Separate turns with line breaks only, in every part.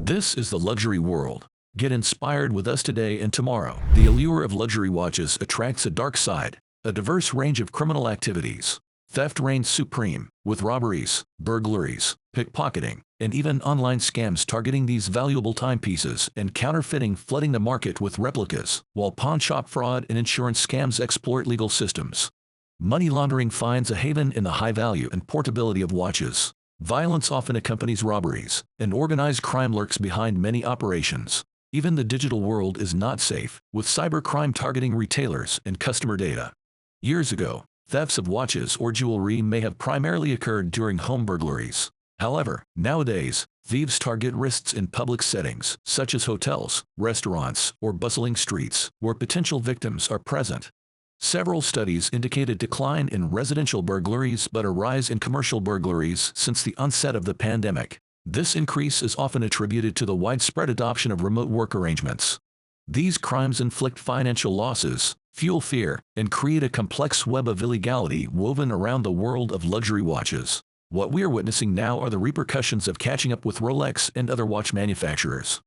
This is the luxury world. Get inspired with us today and tomorrow. The allure of luxury watches attracts a dark side, a diverse range of criminal activities. Theft reigns supreme, with robberies, burglaries, pickpocketing, and even online scams targeting these valuable timepieces and counterfeiting flooding the market with replicas, while pawnshop fraud and insurance scams exploit legal systems. Money laundering finds a haven in the high value and portability of watches. Violence often accompanies robberies, and organized crime lurks behind many operations. Even the digital world is not safe, with cybercrime targeting retailers and customer data. Years ago, thefts of watches or jewelry may have primarily occurred during home burglaries. However, nowadays, thieves target risks in public settings, such as hotels, restaurants, or bustling streets, where potential victims are present. Several studies indicate a decline in residential burglaries but a rise in commercial burglaries since the onset of the pandemic. This increase is often attributed to the widespread adoption of remote work arrangements. These crimes inflict financial losses, fuel fear, and create a complex web of illegality woven around the world of luxury watches. What we are witnessing now are the repercussions of catching up with Rolex and other watch manufacturers.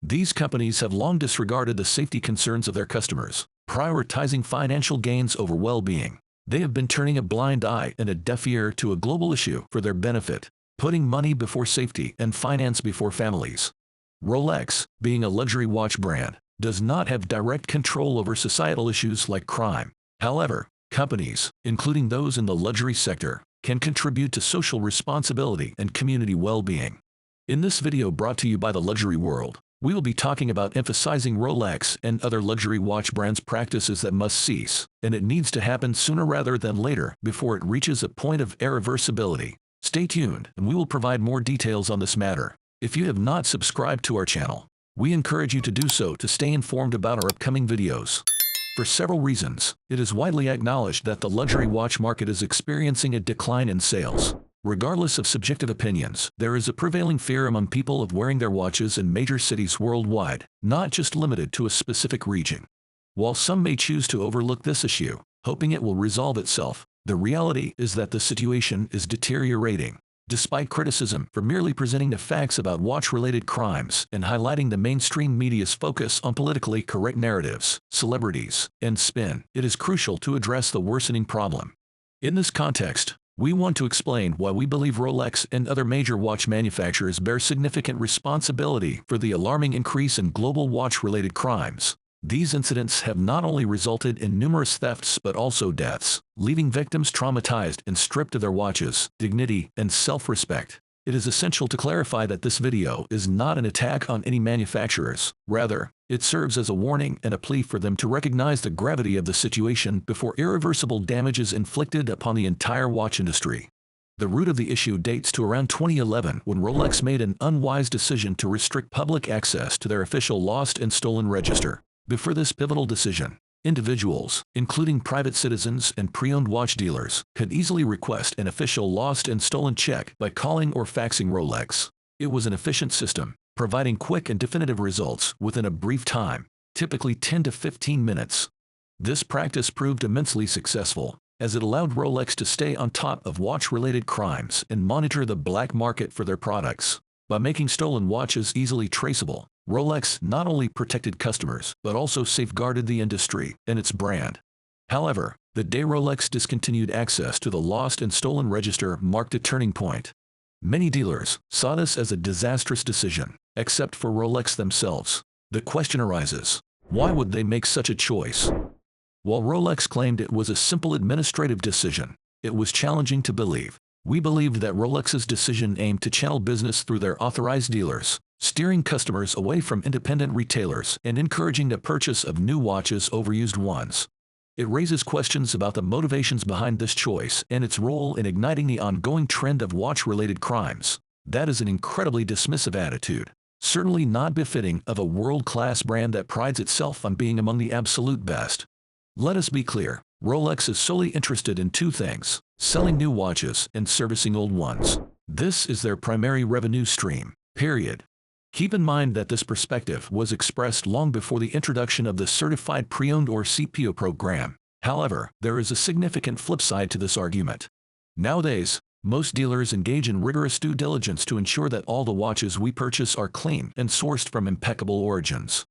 These companies have long disregarded the safety concerns of their customers, prioritizing financial gains over well-being. They have been turning a blind eye and a deaf ear to a global issue for their benefit, putting money before safety and finance before families. Rolex, being a luxury watch brand, does not have direct control over societal issues like crime. However, companies, including those in the luxury sector, can contribute to social responsibility and community well-being. In this video brought to you by the Luxury World, we will be talking about emphasizing Rolex and other luxury watch brands' practices that must cease, and it needs to happen sooner rather than later before it reaches a point of irreversibility. Stay tuned, and we will provide more details on this matter. If you have not subscribed to our channel, we encourage you to do so to stay informed about our upcoming videos. For several reasons, it is widely acknowledged that the luxury watch market is experiencing a decline in sales. Regardless of subjective opinions, there is a prevailing fear among people of wearing their watches in major cities worldwide, not just limited to a specific region. While some may choose to overlook this issue, hoping it will resolve itself, the reality is that the situation is deteriorating. Despite criticism for merely presenting the facts about watch-related crimes and highlighting the mainstream media's focus on politically correct narratives, celebrities, and spin, it is crucial to address the worsening problem. In this context, we want to explain why we believe Rolex and other major watch manufacturers bear significant responsibility for the alarming increase in global watch-related crimes. These incidents have not only resulted in numerous thefts but also deaths, leaving victims traumatized and stripped of their watches, dignity, and self-respect. It is essential to clarify that this video is not an attack on any manufacturers. Rather, it serves as a warning and a plea for them to recognize the gravity of the situation before irreversible damage is inflicted upon the entire watch industry. The root of the issue dates to around 2011 when Rolex made an unwise decision to restrict public access to their official lost and stolen register. Before this pivotal decision, individuals, including private citizens and pre-owned watch dealers, could easily request an official lost and stolen check by calling or faxing Rolex. It was an efficient system, providing quick and definitive results within a brief time, typically 10 to 15 minutes. This practice proved immensely successful, as it allowed Rolex to stay on top of watch-related crimes and monitor the black market for their products. By making stolen watches easily traceable, Rolex not only protected customers but also safeguarded the industry and its brand. However, the day Rolex discontinued access to the lost and stolen register marked a turning point. Many dealers saw this as a disastrous decision, except for Rolex themselves. The question arises, why would they make such a choice? While Rolex claimed it was a simple administrative decision, it was challenging to believe. We believed that Rolex's decision aimed to channel business through their authorized dealers, steering customers away from independent retailers and encouraging the purchase of new watches over used ones. It raises questions about the motivations behind this choice and its role in igniting the ongoing trend of watch-related crimes. That is an incredibly dismissive attitude, certainly not befitting of a world-class brand that prides itself on being among the absolute best. Let us be clear, Rolex is solely interested in two things: selling new watches and servicing old ones. This is their primary revenue stream, period. Keep in mind that this perspective was expressed long before the introduction of the Certified Pre-Owned or CPO program. However, there is a significant flip side to this argument. Nowadays, Most dealers engage in rigorous due diligence to ensure that all the watches we purchase are clean and sourced from impeccable origins.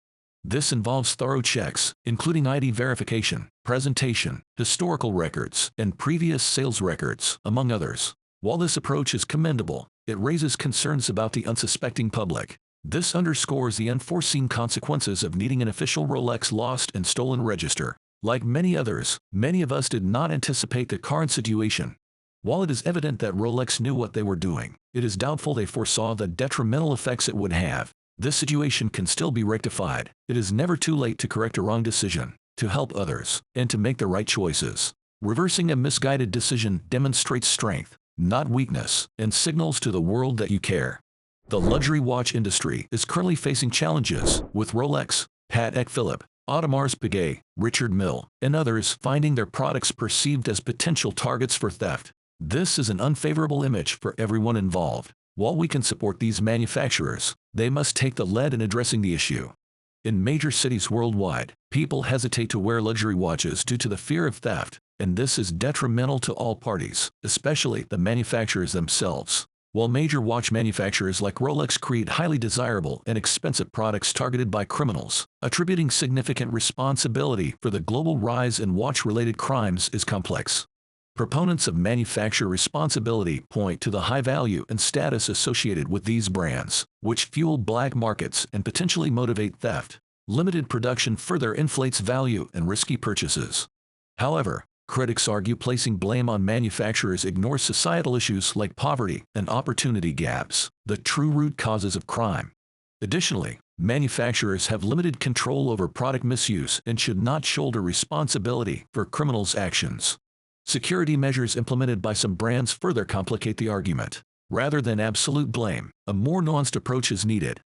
This involves thorough checks, including ID verification, presentation, historical records, and previous sales records, among others. While this approach is commendable, it raises concerns about the unsuspecting public. This underscores the unforeseen consequences of needing an official Rolex lost and stolen register. Like many others, many of us did not anticipate the current situation. While it is evident that Rolex knew what they were doing, it is doubtful they foresaw the detrimental effects it would have. This situation can still be rectified. It is never too late to correct a wrong decision, to help others, and to make the right choices. Reversing a misguided decision demonstrates strength, not weakness, and signals to the world that you care. The luxury watch industry is currently facing challenges, with Rolex, Patek Philippe, Audemars Piguet, Richard Mille, and others finding their products perceived as potential targets for theft. This is an unfavorable image for everyone involved. While we can support these manufacturers, they must take the lead in addressing the issue. In major cities worldwide, people hesitate to wear luxury watches due to the fear of theft, and this is detrimental to all parties, especially the manufacturers themselves. While major watch manufacturers like Rolex create highly desirable and expensive products targeted by criminals, attributing significant responsibility for the global rise in watch-related crimes is complex. Proponents of manufacturer responsibility point to the high value and status associated with these brands, which fuel black markets and potentially motivate theft. Limited production further inflates value and risky purchases. However, critics argue placing blame on manufacturers ignores societal issues like poverty and opportunity gaps, the true root causes of crime. Additionally, manufacturers have limited control over product misuse and should not shoulder responsibility for criminals' actions. Security measures implemented by some brands further complicate the argument. Rather than absolute blame, a more nuanced approach is needed.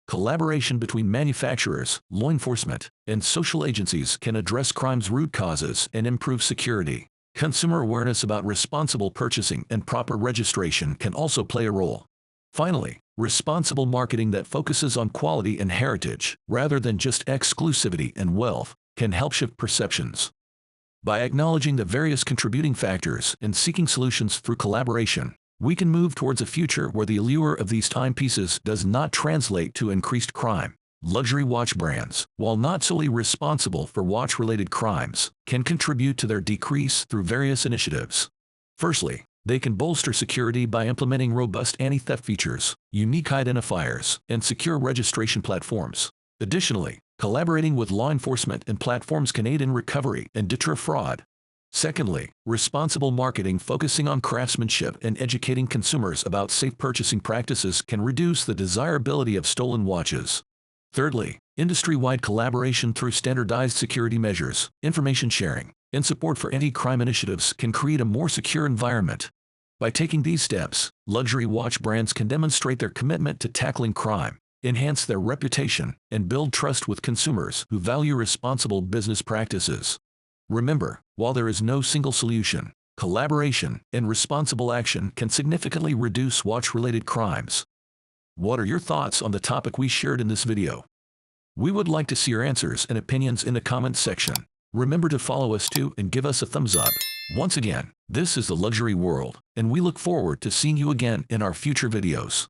Collaboration between manufacturers, law enforcement, and social agencies can address crime's root causes and improve security. Consumer awareness about responsible purchasing and proper registration can also play a role. Finally, responsible marketing that focuses on quality and heritage, rather than just exclusivity and wealth, can help shift perceptions. By acknowledging the various contributing factors and seeking solutions through collaboration, we can move towards a future where the allure of these timepieces does not translate to increased crime. Luxury watch brands, while not solely responsible for watch-related crimes, can contribute to their decrease through various initiatives. Firstly, they can bolster security by implementing robust anti-theft features, unique identifiers, and secure registration platforms. Additionally, collaborating with law enforcement and platforms can aid in recovery and deter fraud. Secondly, responsible marketing focusing on craftsmanship and educating consumers about safe purchasing practices can reduce the desirability of stolen watches. Thirdly, industry-wide collaboration through standardized security measures, information sharing, and support for anti-crime initiatives can create a more secure environment. By taking these steps, luxury watch brands can demonstrate their commitment to tackling crime, enhance their reputation, and build trust with consumers who value responsible business practices. Remember, while there is no single solution, collaboration and responsible action can significantly reduce watch-related crimes. What are your thoughts on the topic we shared in this video? We would like to see your answers and opinions in the comments section. Remember to follow us too and give us a thumbs up. Once again, this is the Luxury World, and we look forward to seeing you again in our future videos.